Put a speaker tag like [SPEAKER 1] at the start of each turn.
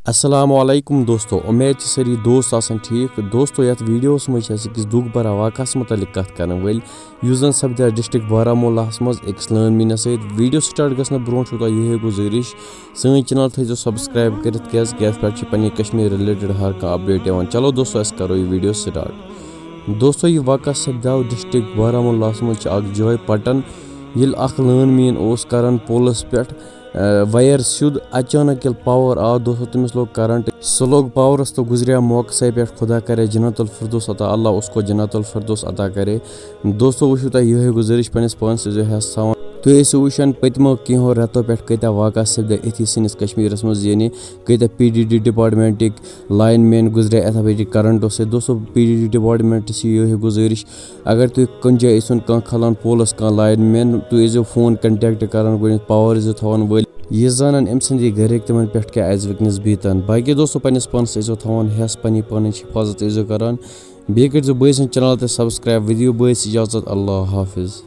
[SPEAKER 1] अस्सलामुअलैकुम दोस्तों, उम्मीद सारी दोस्त आसन ठीक। दोस्तों यथ वीडियोस मज अकिस दुख भरा वाकस मुतलिक कत कर वल जन सपद डिस्ट्रिक्ट बारामुल्लाहस मज अकिस लानमीन सत। वीडियो स्टार्ट गसन ब्रो यह गुजारिश सन चैनल थो सब्सक्राइब कर पे कश्मीर रिलेटेड हर कह अपडेट। चलो दोस्तों अस करो यह वीडियो स्टार्ट। दोस्तों यह वाक़ सपदाव डिस्ट्रिक्ट बारामुल्लाहस मज जाय पटन ये लानमीन कर पोलस पे वायर सिद अचानक ये पावर आव दोस्तों तमिस लोग करंट सह लोग पावरस तो गुजरिया मौके पे खुदा करे जन्नतुल फिरदौस अता, अल्लाह उसको जन्नतुल फिरदौस अता करे। दोस्तों वो तुम यह गुजारिश पन्निस पानस हस थवान तुम वुचान पतमो कहो रेतो पे कत्या वाक़ सपद अथी सनिस कश्मीरस मज यानी कत्या PDD डिपार्टमेंटिक लाइन मैन गुजरे अथ पे करंटो से। दोस्तों PDD डिपार्टमेंट से यह गुजारिश अगर तुम कुन जाए कह खलान पोलस कह लाइन मैन तुम फोन कंटेक्ट कर पावर थवान वल यह जान अम सदी घर तिमन पे क्या आज वनस बीतान। बाकी दोस्तों पन्निस पानस थवान हस पन्नी पान हिफाजत करान। बे कर बस चैनल सब्सक्राइब। विदियो बस इजाजत। अल्लाह हाफिज।